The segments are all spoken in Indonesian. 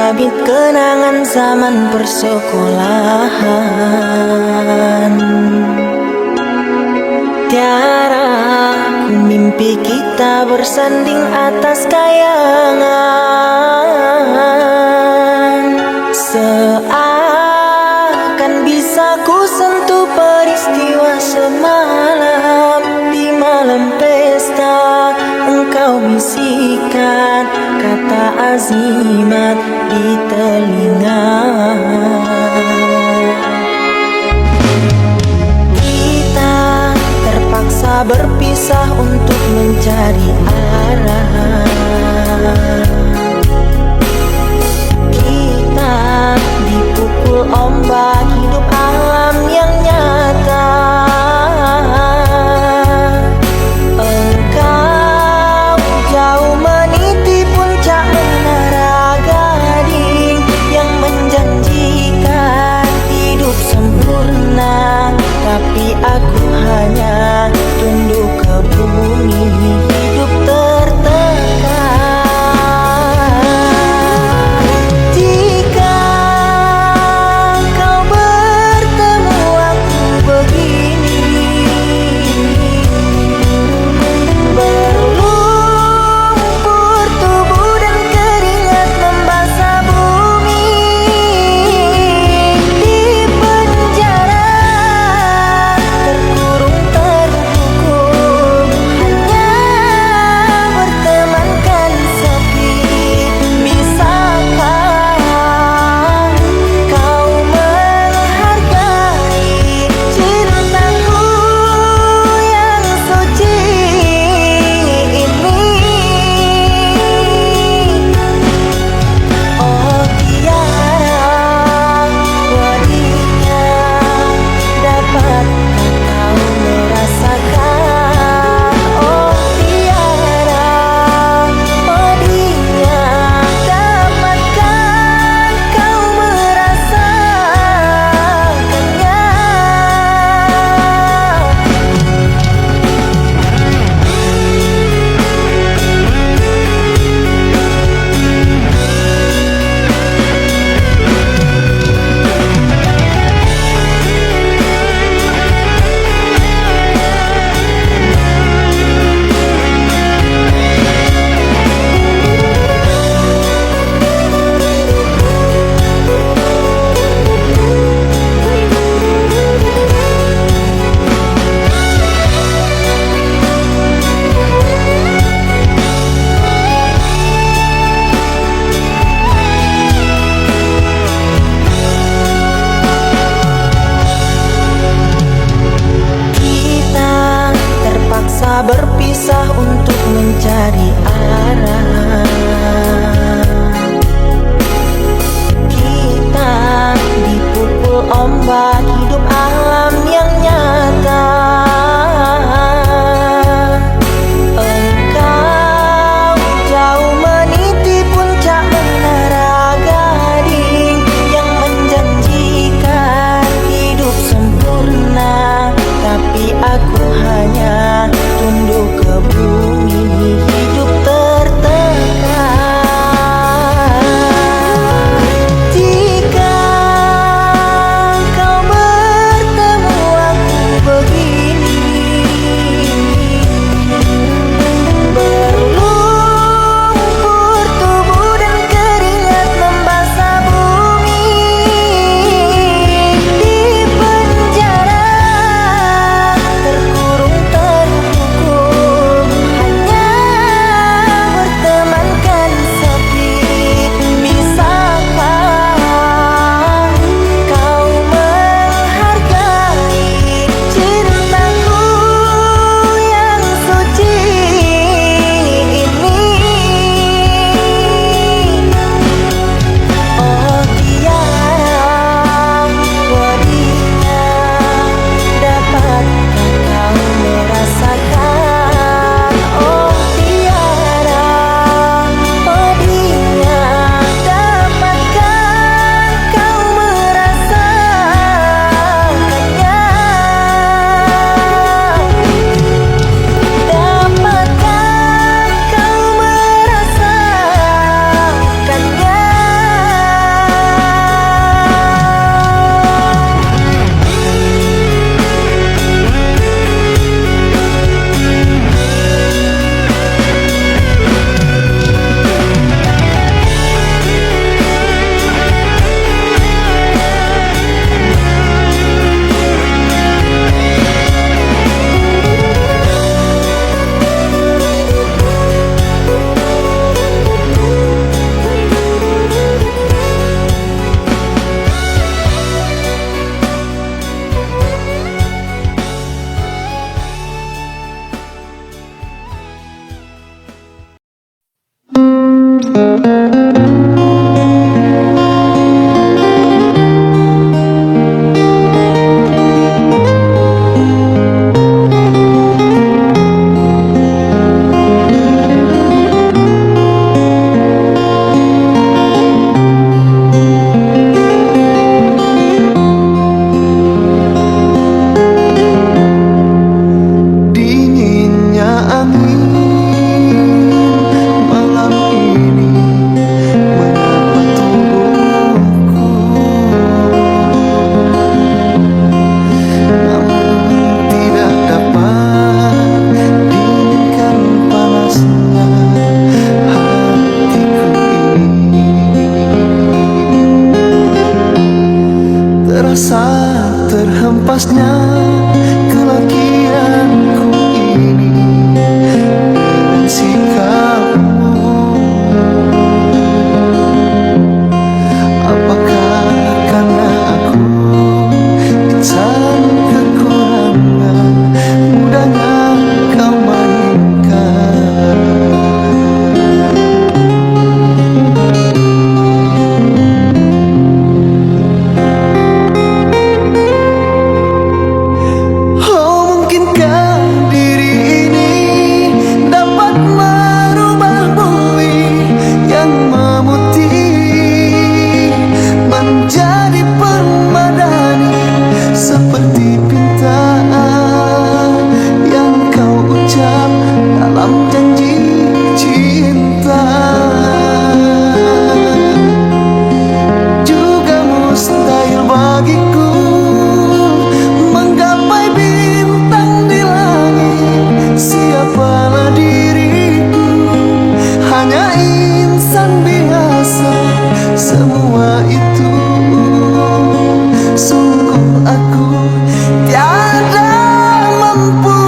tabit kenangan zaman persekolahan. Tiara ku mimpi kita bersanding atas kayangan. Seakan bisa ku sentuh peristiwa semalam. Di malam pesta engkau bisikan kata azimat di telinga. Kita terpaksa berpisah untuk mencari arah. Kita dipukul ombak hidup alam yang nyata. Engkau jauh meniti puncak menara gading yang menjanjikan hidup sempurna, tapi aku hanya tunduk ke bumi, hidup tertekan. Hempasnya kelakianku ini dengan sikapmu. Apakah karena aku insan kekurangan, mudahnya kau mainkan? Oh, mungkinkah diri ini dapat merubah bumi yang memutih menjadi permadani, seperti pinta yang kau ucap dalam janji cinta. Juga mustahil bagiku menggapai bintang di langit. Siapalah diriku, hanya insan biasa. Semua itu sungguh aku tiada mampu.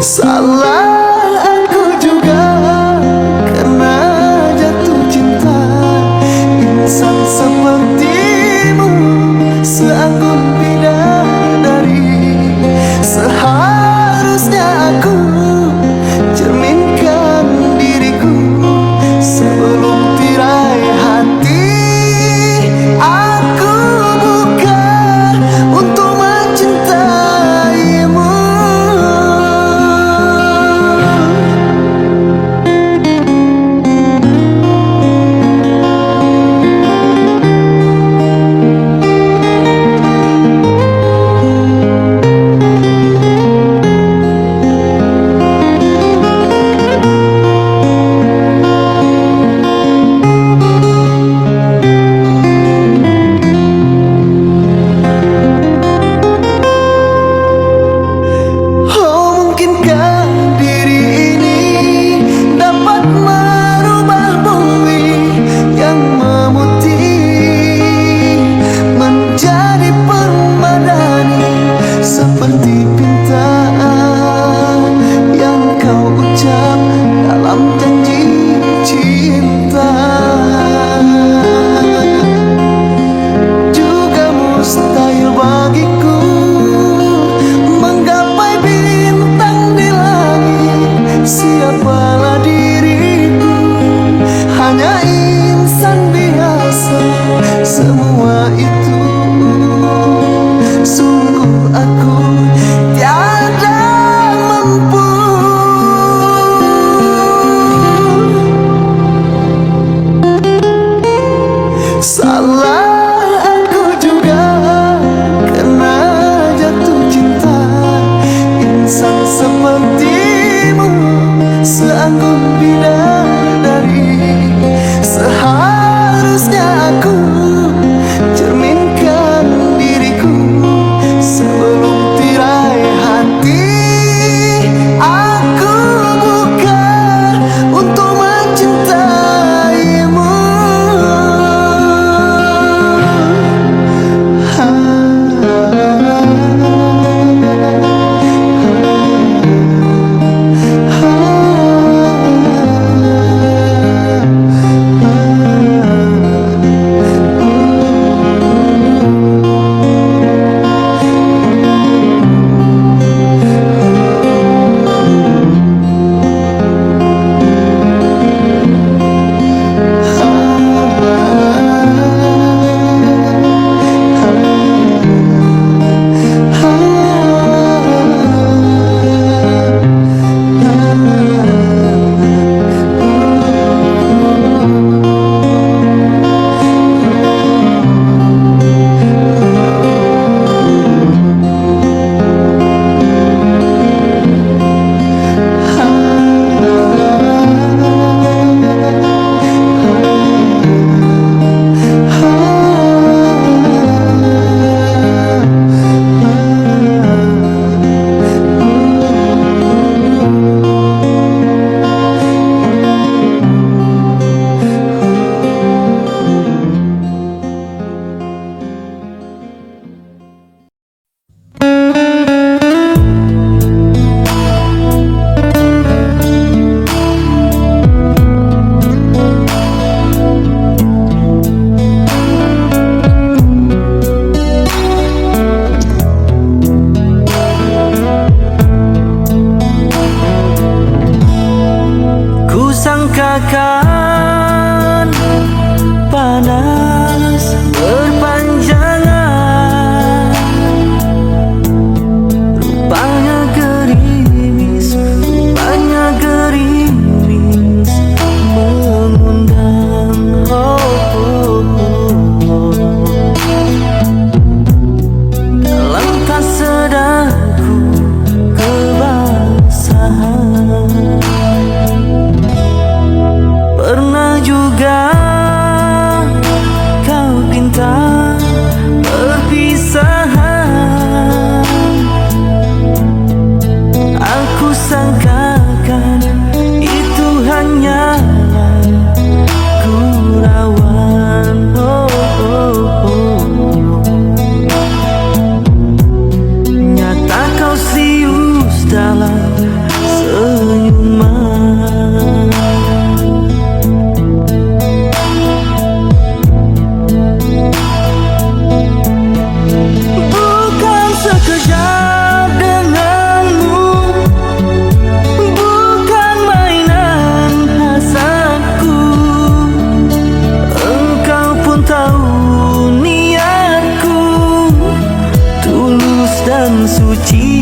Salah aku juga karena jatuh cinta. Insan sepertimu seanggun bidadari. Seharusnya aku cerminkan diriku sebelum tirai hati aku buka untuk mencintaimu. Oh, mungkinkah diri ini dapat merubah bumi yang memutih menjadi permadani, seperti pinta yang kau ucap dalam janji cinta. Juga mustahil bagiku menggapai bintang di langit. Siapalah diriku, hanya insan biasa. Semua itu sungguh aku tiada mampu. Salah aku juga karena jatuh cinta. Insan sepertimu seanggun bidadari. Seharusnya aku cerminkan diriku sebelum tirai hati aku buka untuk mencintaimu. bagaikan panas berpanjangan. Rupanya gerimis, rupanya gerimis mengundang. Dalam tak sadarku kebasahan. Pernah juga kau pinta perpisahan. Aku sangkakan itu hanyalah gurauan. Nyata kau serius dalam senyuman. Bukan sekejap denganmu, bukan mainan hasadku. Engkau pun tahu niatku tulus dan suci.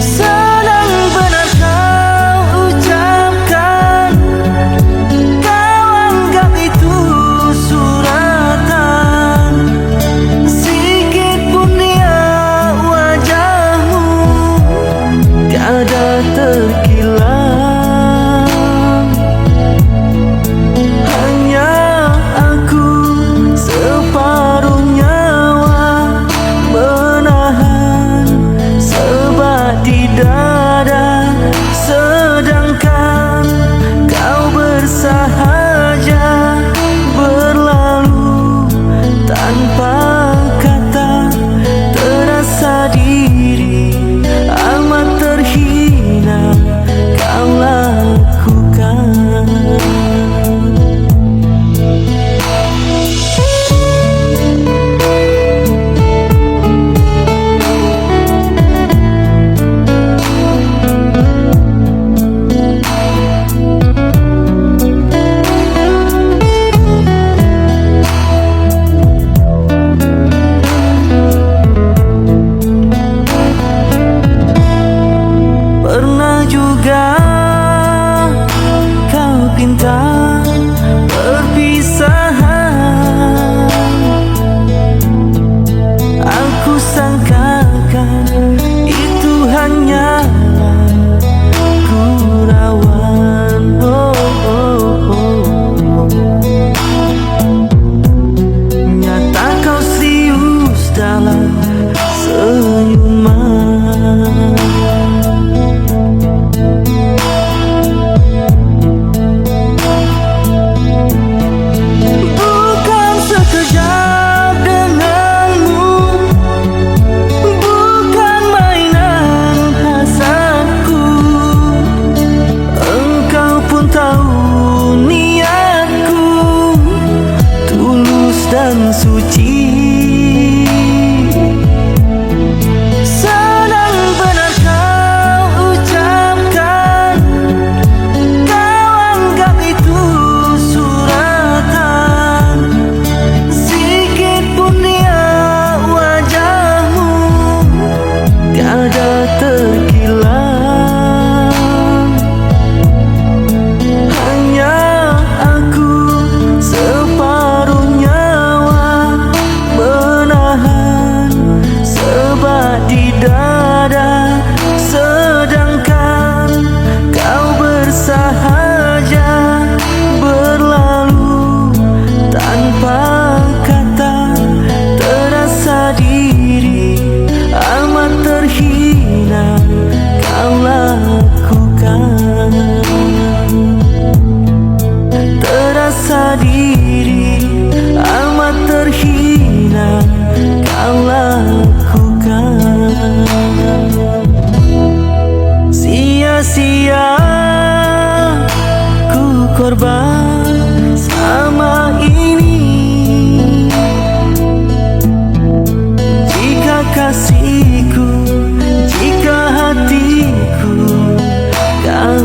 Sedang benar kau ucapkan, kau anggap itu suratan. Sikit pun dia wajahmu tiada terkilang. Hanya aku separuh nyawa menahan sebat di dada, sedangkan kau bersahaja berlalu tanpa kata. Terasa diri amat terhina kau lakukan. Pernah juga kau pinta perpisahan. Aku sangkakan itu hanyalah gurauan. Nyata kau serius dalam senyuman. Bukan sekejap denganmu, bukan mainan hasadku. Engkau pun tahu niatku tulus dan suci. Sedang benar kau ucapkan, kau anggap itu suratan. Sikit pun dia wajahmu tiada terkilang. Hanya aku separuh nyawa menahan sebat di dada, sedangkan kau bersahaja berlalu tanpa kata. Terasa diri amat terhina kau lakukan. Terasa diri amat terhina kau lakukan. Sia-sia ku korban sama ini. Jika kasihku, jika hatiku kau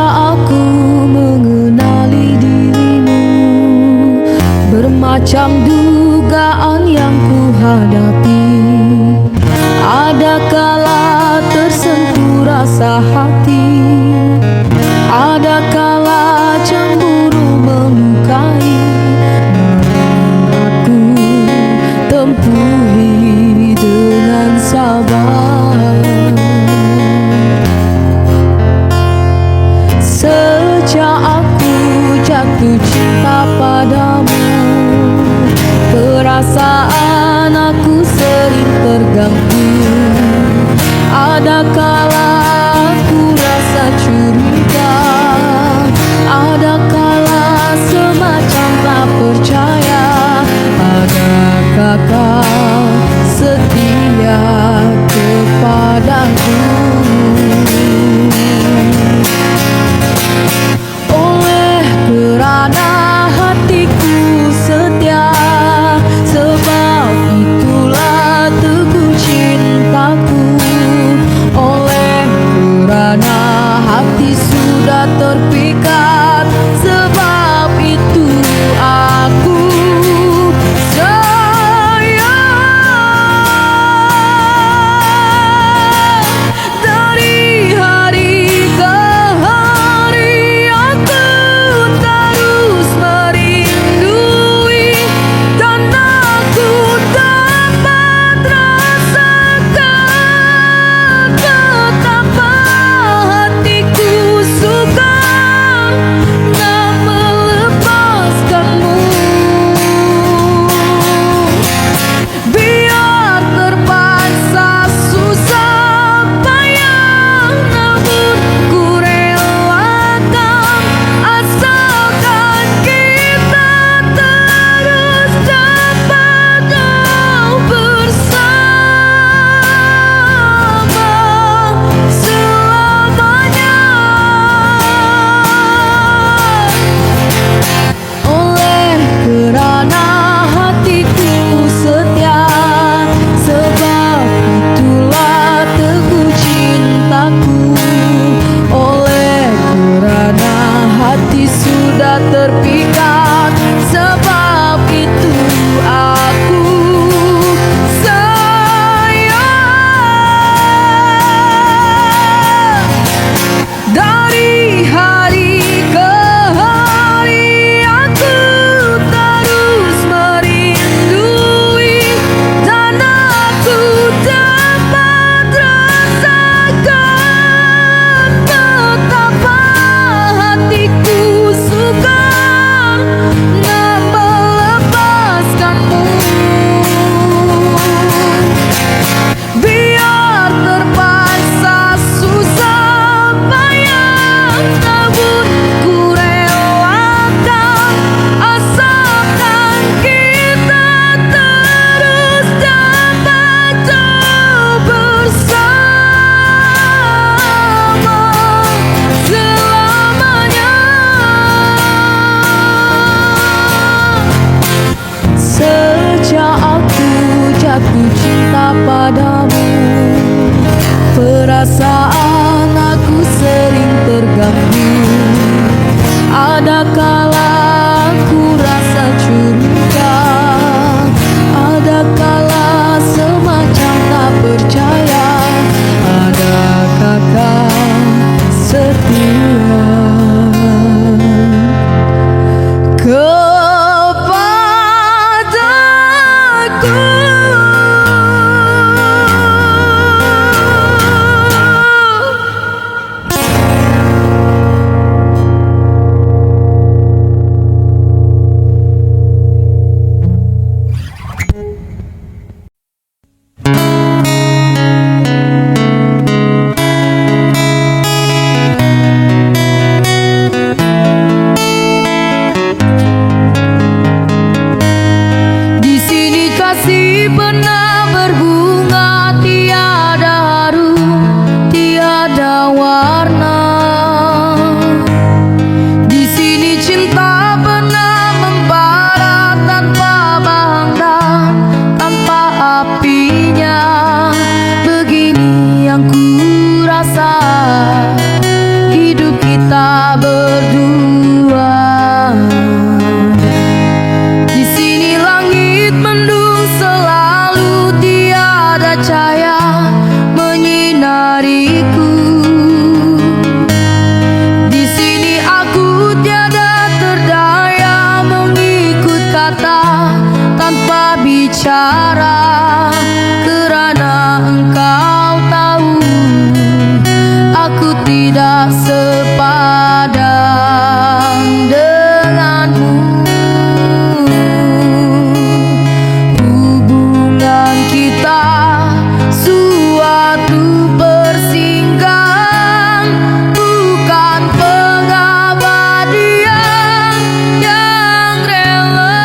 aku mengenali dirimu, bermacam dugaan yang ku hadapi. Ada kala tersentuh rasa hati, ada kala cemburu melukai. Aku tempuhi dengan sabar. Sejak aku jatuh cinta padamu, perasaan aku sering terganggu. Ada kala aku rasa curiga, ada kala semacam tak percaya. Adakah kau setia kepadaku? Oleh kerana hatiku setia, sebab itulah teguh cintaku. Oleh kerana hati sudah terpikat, sebab itu aku dari hari ke hari aku terus merindui, dan aku dapat rasakan betapa hatiku sukar nak melepaskanmu. Biar terpaksa susah payah, namun ku relakan, asalkan kita terus dapat bersama selamanya. Oleh kerana hatiku setia, sebab itulah teguh cintaku. Oleh kerana hati sudah terpikat, sebab itu aku sayang. Dari hari ke hari aku terus merindui, dan aku dapat rasakan betapa hatiku sukar nak melepaskanmu. Biar terpaksa susah payah, namun ku relakan, asalkan kita terus dapat bersama selamanya. Sejak aku jatuh cinta padamu, perasaan aku sering terganggu. Ada kala aku rasa curiga, ada kala semacam tak percaya. Adakah kau setia kepadaku? berdua. Di sini langit mendung selalu, tiada cahaya menyinariku. Di sini aku tiada terdaya mengikut kata tanpa bicara, kerana engkau tahu aku tidak sepadan denganmu. Hubungan kita suatu persinggahan, bukan pengabadian yang rela.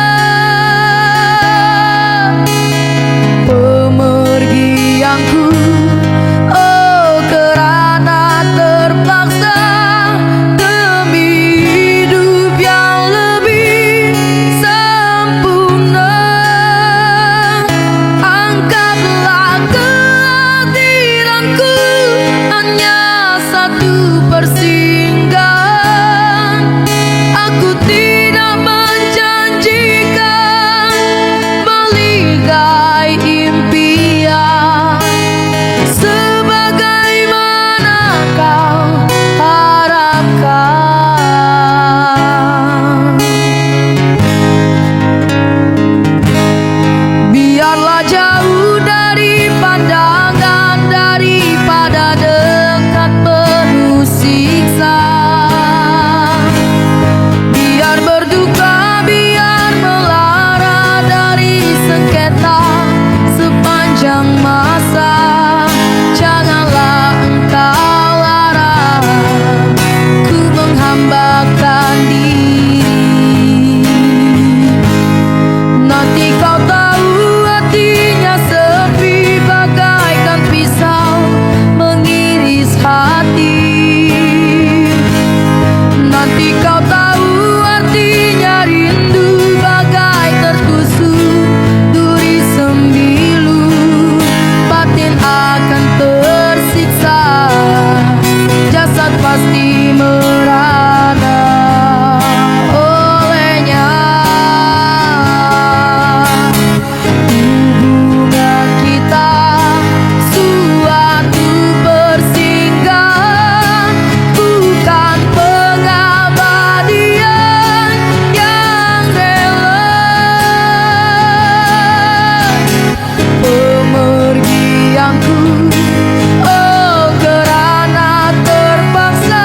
Pemergianku, oh kerana terpaksa demi hidup yang lebih sempurna. Angkatlah kehadiranku, hanya satu persinggahan. Aku tidak menjanjikan meligai impian, sebagaimana kau harapkan. Biarlah jauh dari pandangan, daripada dekat penuh siksa. Biar berduka, biar melara dari sengketa sepanjang masa. Janganlah engkau larang ku menghambakan diri. Nanti kau tahu hatinya sepi, bagaikan pisau mengiris hati. Nanti kau tahu artinya rindu, bagai tertusuk duri sembilu. Batin akan tersiksa, jasad pasti merana olehnya. Hubungan kita suatu persinggahan, bukan pengabadian yang rela. Pemergianku, oh kerana terpaksa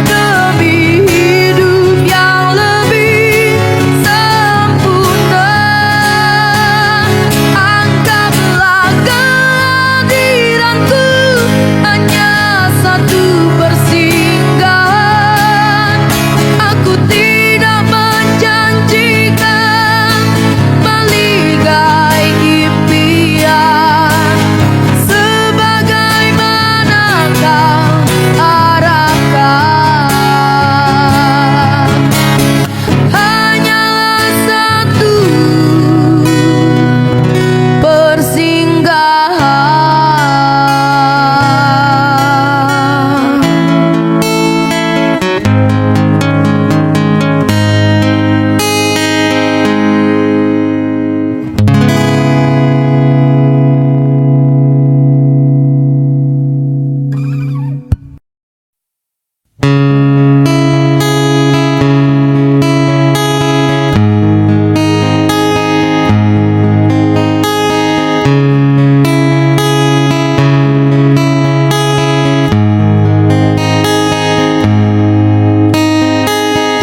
demi hidup yang lebih sempurna. Anggaplah kehadiranku hanya satu persinggahan. Aku tidak menjanjikan meligai impian, sebagaimana kau harapkan. Hanyalah satu persinggahan.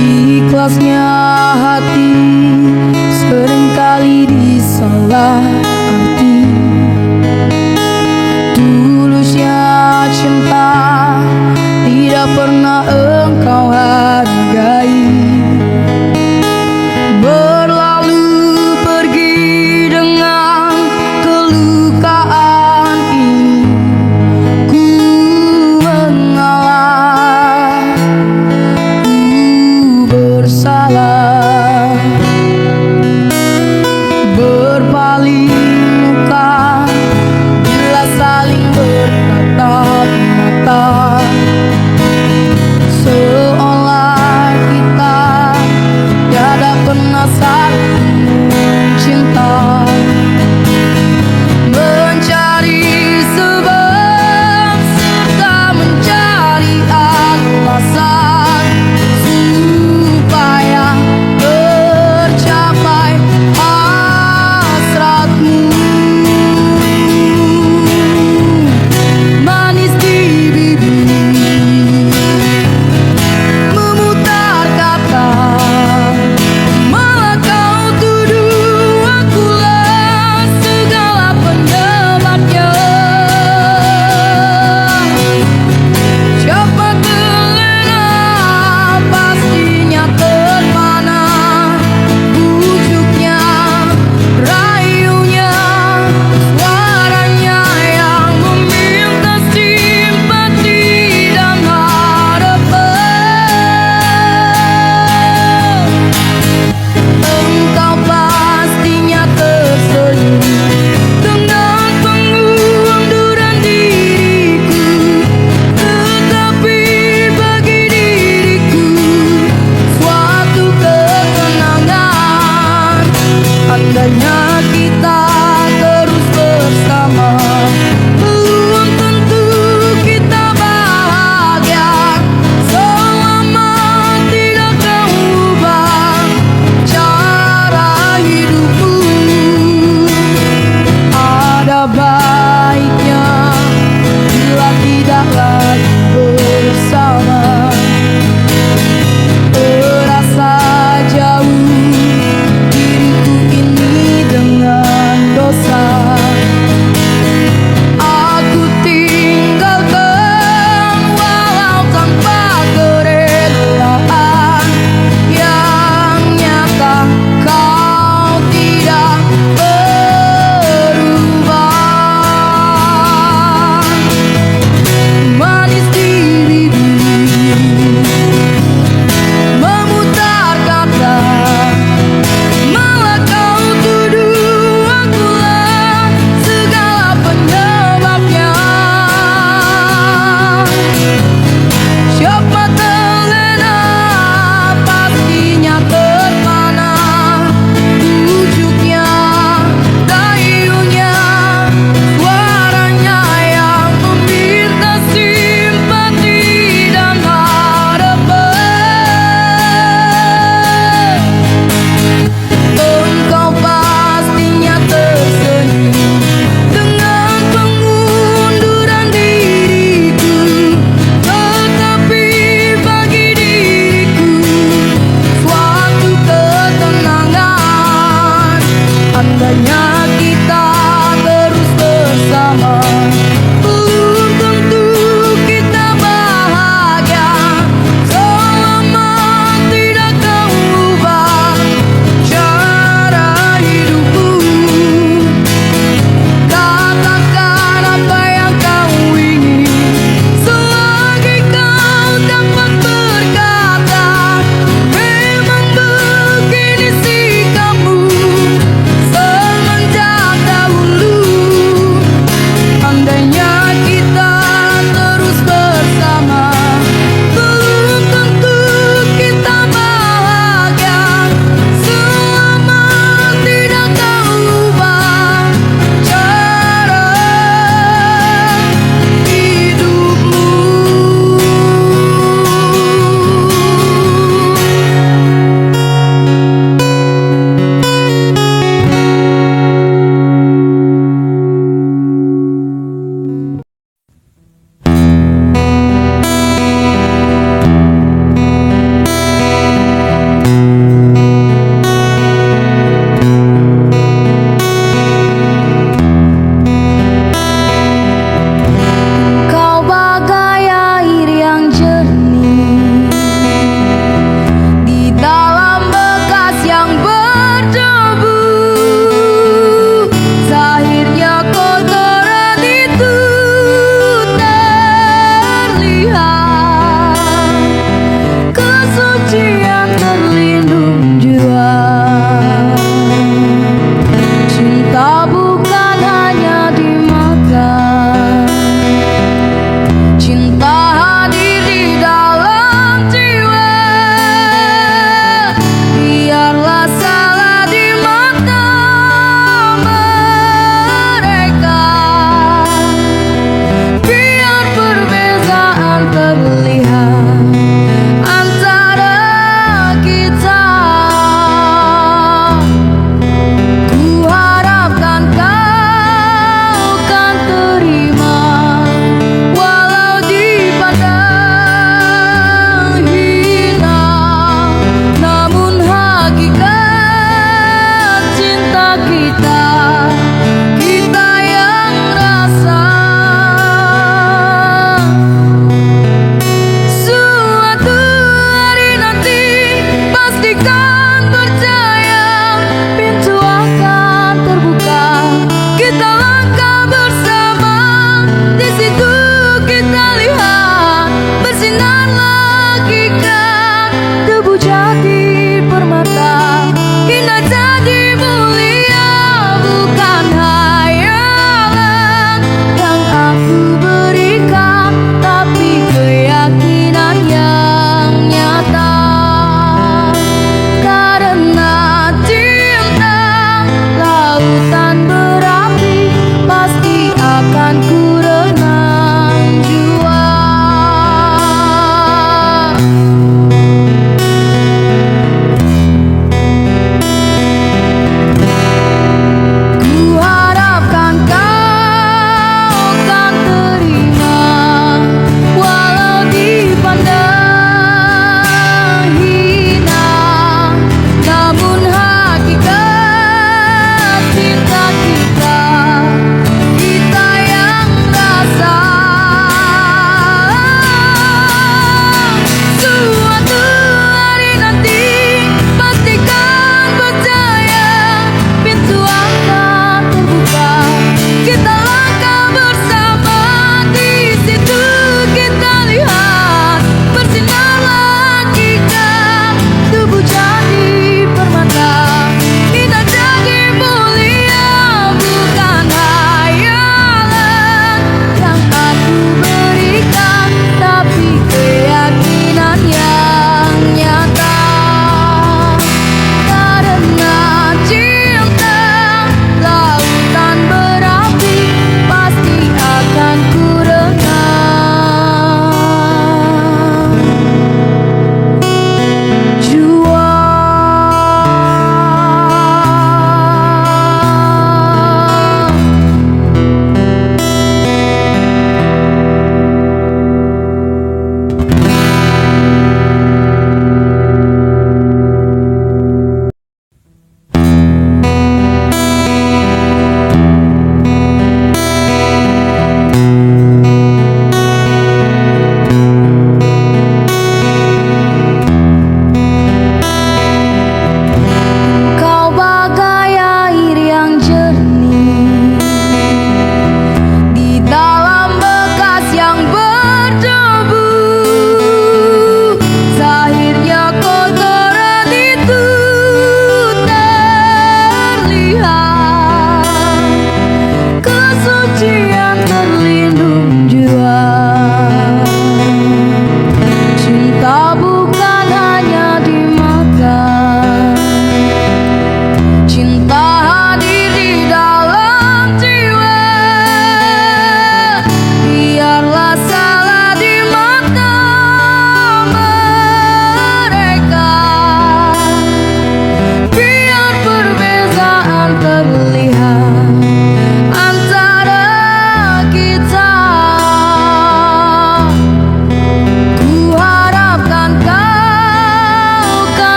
Ikhlasnya hati seringkali disalah arti. Tulusnya cinta tidak pernah engkau hargai. Berlalu pergi dengan kelukaan ini, ku mengalah, ku bersalah. Berpaling muka bila saling bertatap mata, seolah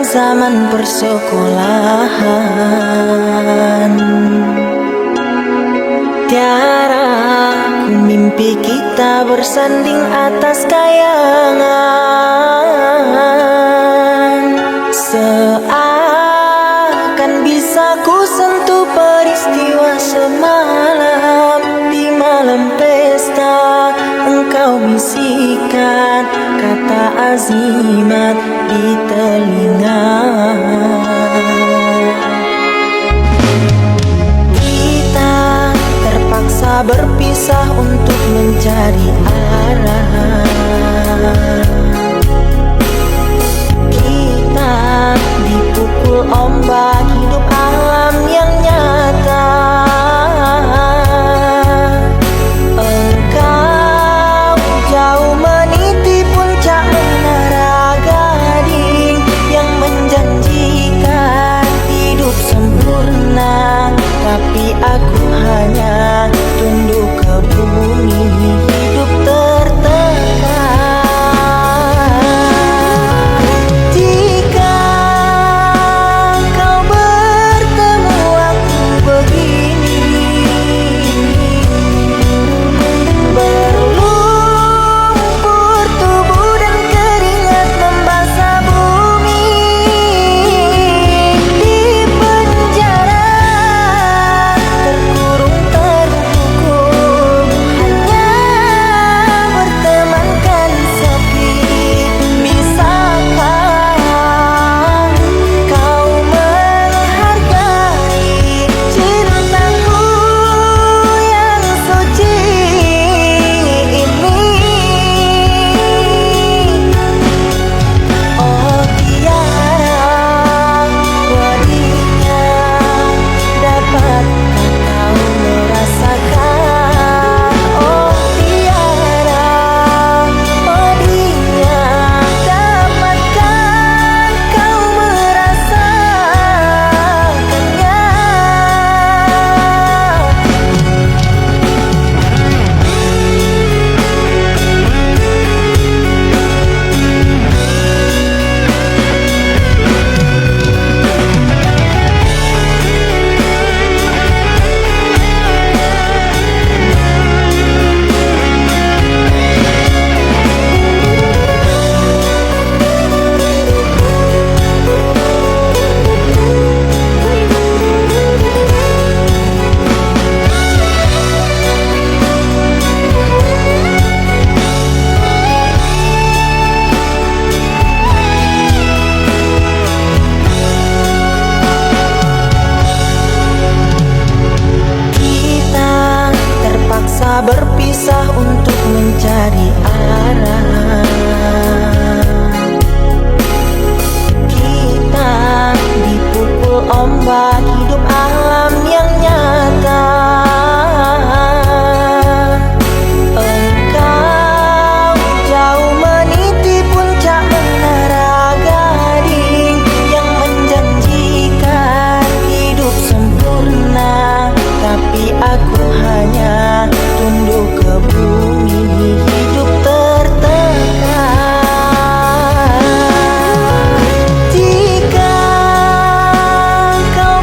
zaman persekolahan. Tiara ku mimpi kita bersanding atas kayangan. Seakan bisa ku sentuh peristiwa semalam. Di malam pesta engkau bisikan kata azimat di telinga. Kita terpaksa berpisah untuk mencari arah. Kita dipukul ombak hidup alam yang nyata. Engkau jauh meniti puncak menara gading yang menjanjikan hidup sempurna, tapi aku hanya tunduk ke bumi, hidup tertekan. Jika kau bertemu aku begini, berlumpur tubuh dan keringat membasah bumi. Di penjara terkurung terhukum, hanya bertemankan sepi. Bisakah kau menghargai cintaku yang suci ini? Oh Tiara, wadinya, dapatkah kau merasakan? Oh Tiara, wadinya, dapatkah kau merasakannya? Kita terpaksa berpisah untuk mencari arah. Kita dipukul ombak hidup alam yang nyata. Engkau jauh meniti puncak menara gading yang menjanjikan hidup sempurna, tapi aku hanya tunduk ke bumi, hidup tertekan. Jika kau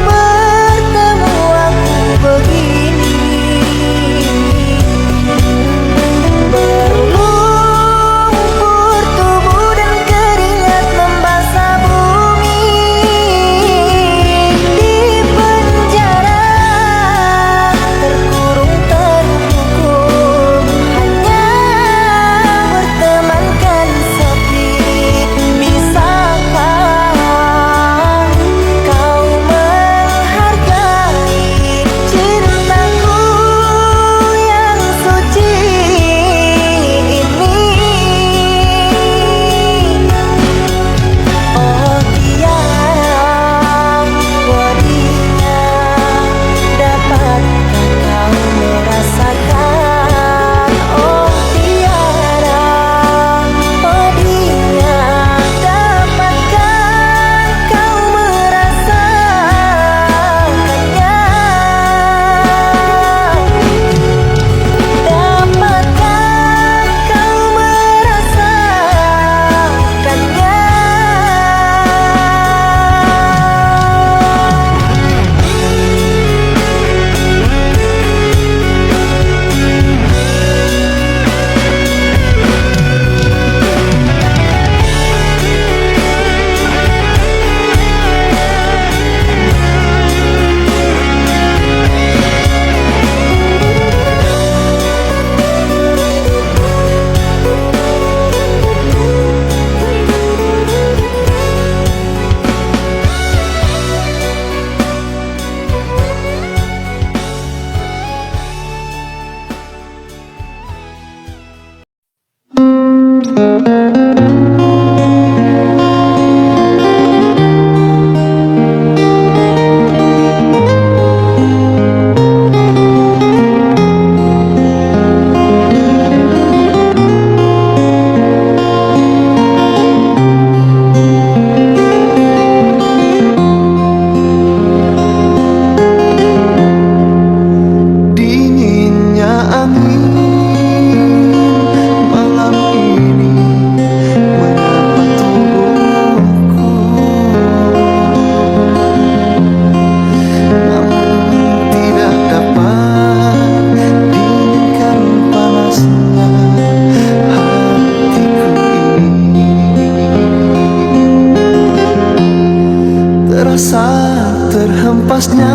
saat terhempasnya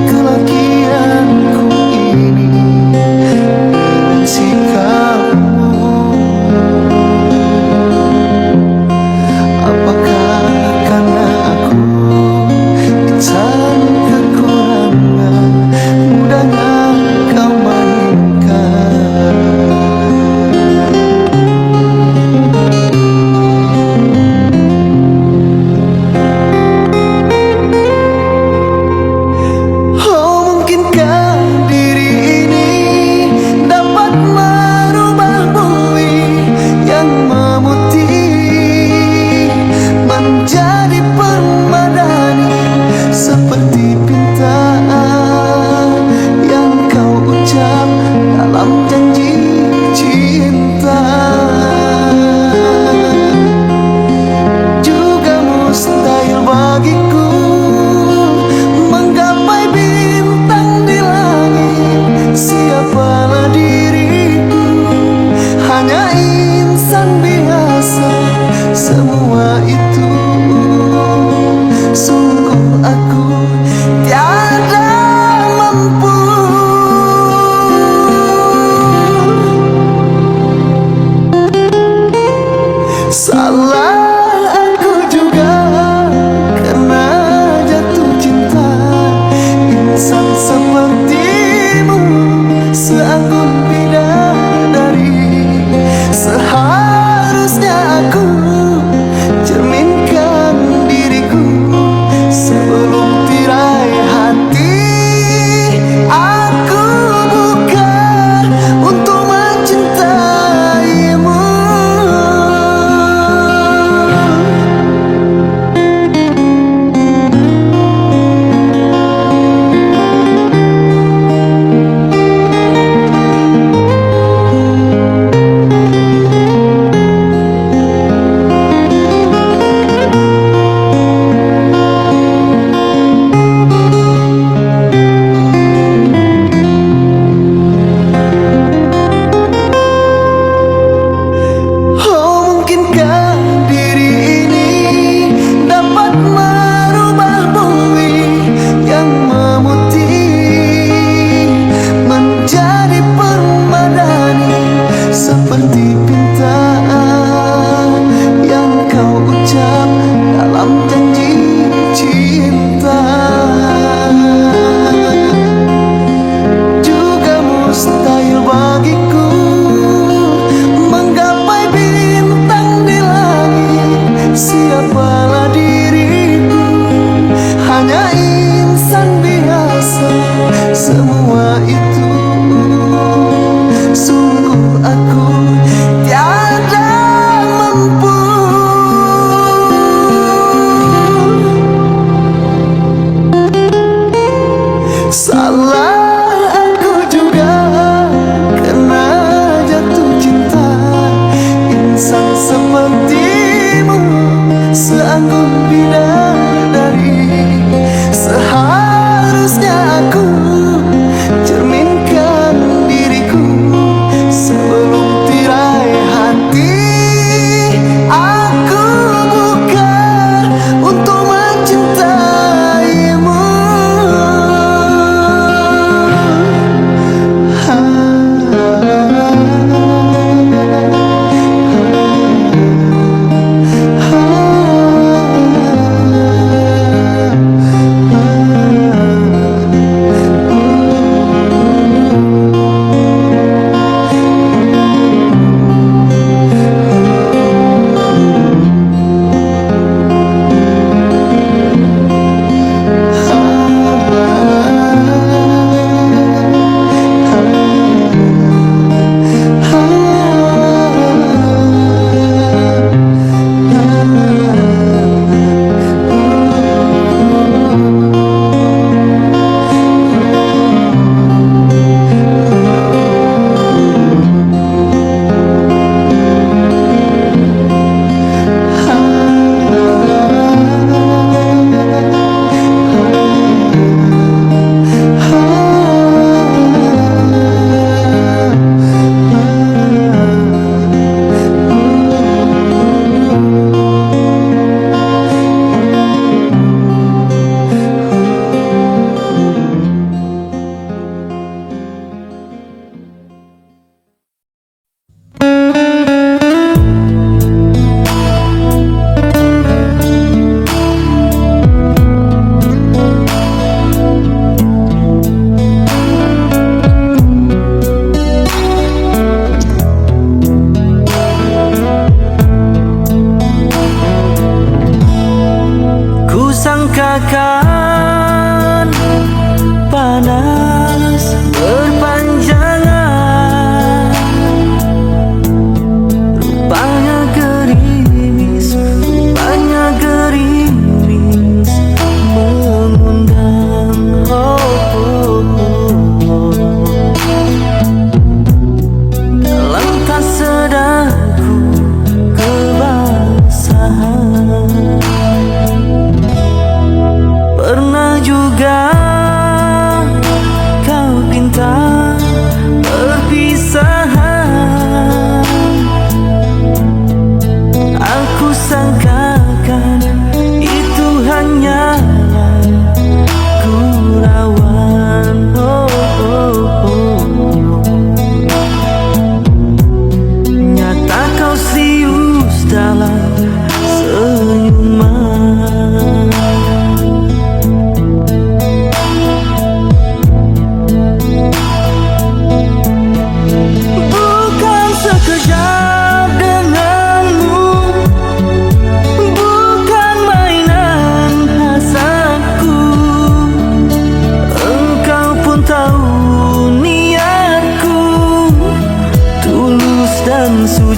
kelakianku ini dengan sikapmu. Apakah karena aku insan kekurangan, mudahnya kau mainkan. Oh,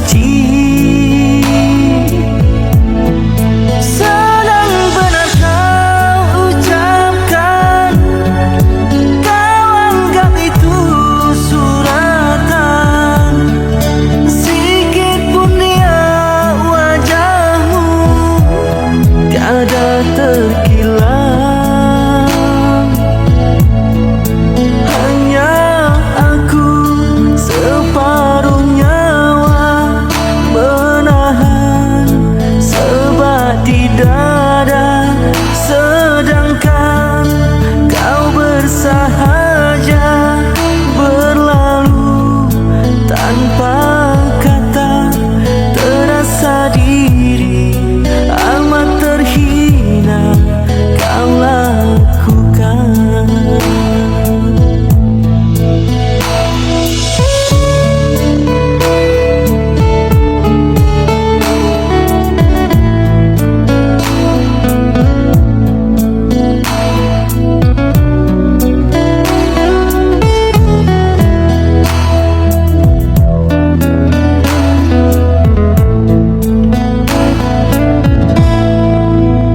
suci. Sedang benar kau ucapkan, kau anggap itu suratan. Sikit pun dia wajahmu tiada terkilang. Hanya aku separuh nyawa menahan sebat di dada, sedangkan kau bersahaja berlalu tanpa kata. Terasa diri amat terhina kau lakukan.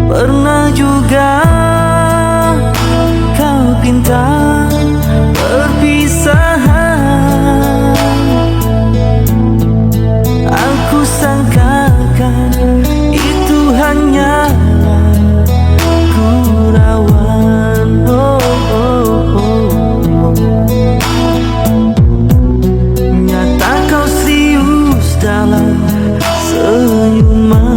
Pernah juga kau pinta perpisahan, aku sangkakan itu hanyalah gurauan. Nyata kau serius dalam senyuman.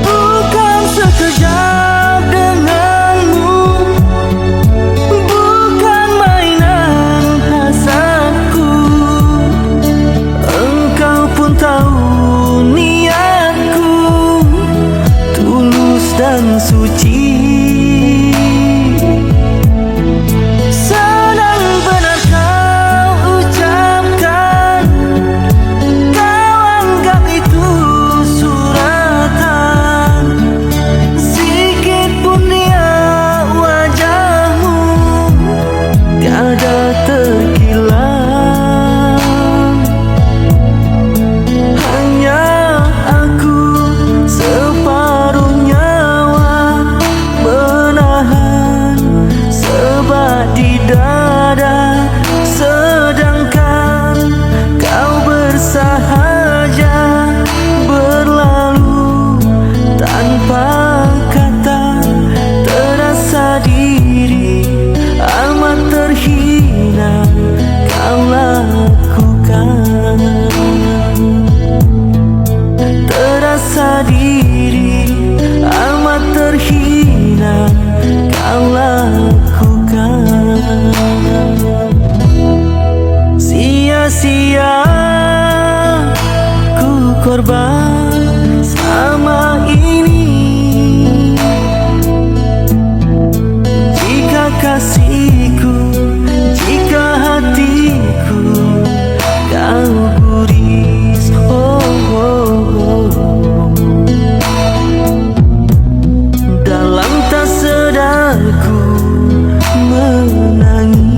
Bukan sekejap denganmu, bukan mainan hasadku. Engkau pun tahu niatku tulus dan suci. Sedang benar kau ucapkan, kau anggap itu suratan. Sikit pun dia wajahmu tiada terkilang. Hanya aku separuh nyawa menahan sebat di dada, sedangkan kau bersahaja berlalu tanpa kata. Terasa diri amat terhina kau lakukan. Terasa diri amat terhina kau lakukan. Sia-sia ku korban sama ini. Jika kasihku, jika hatiku kau guris, dalam tak sadarku menangis.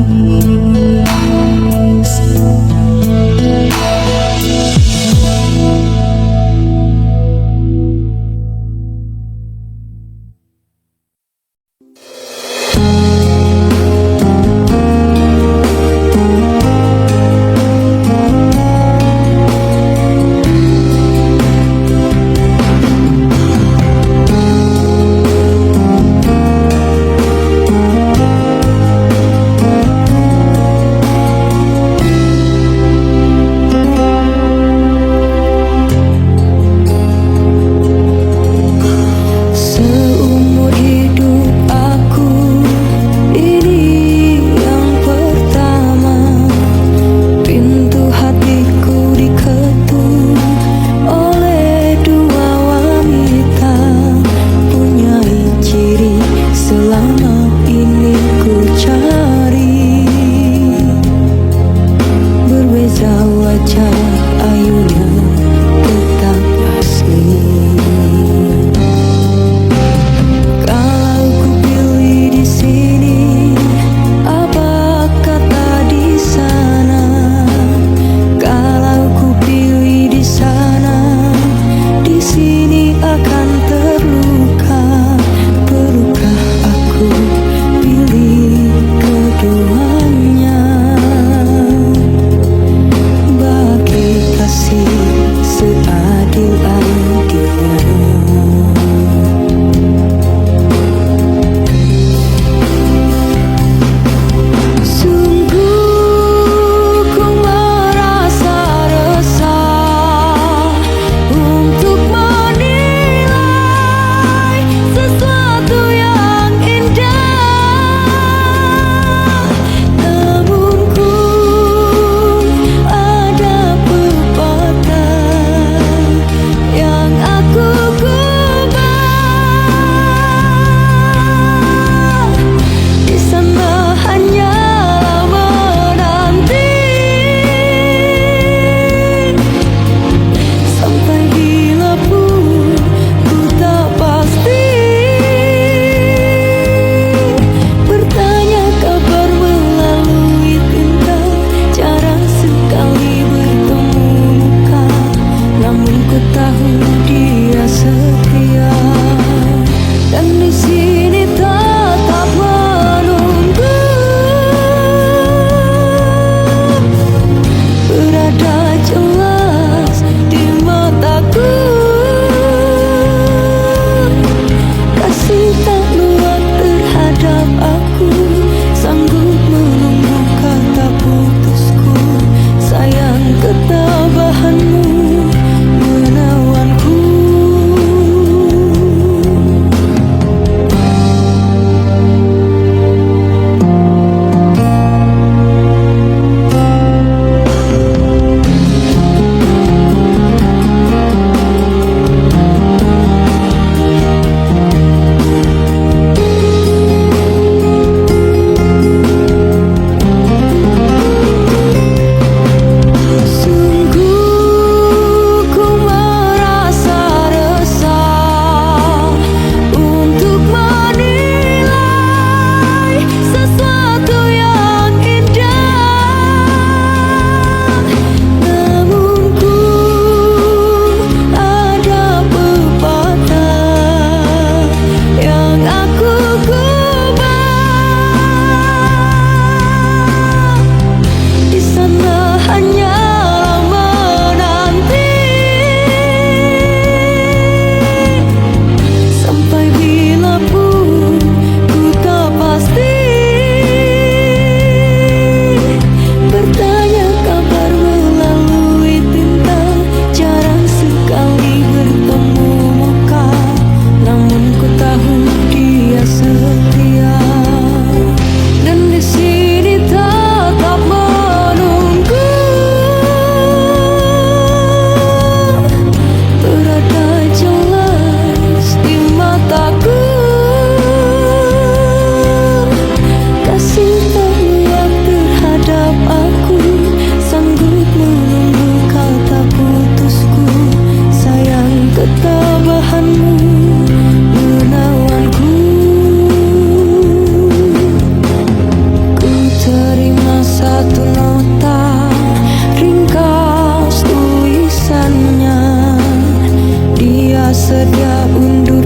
sedia undur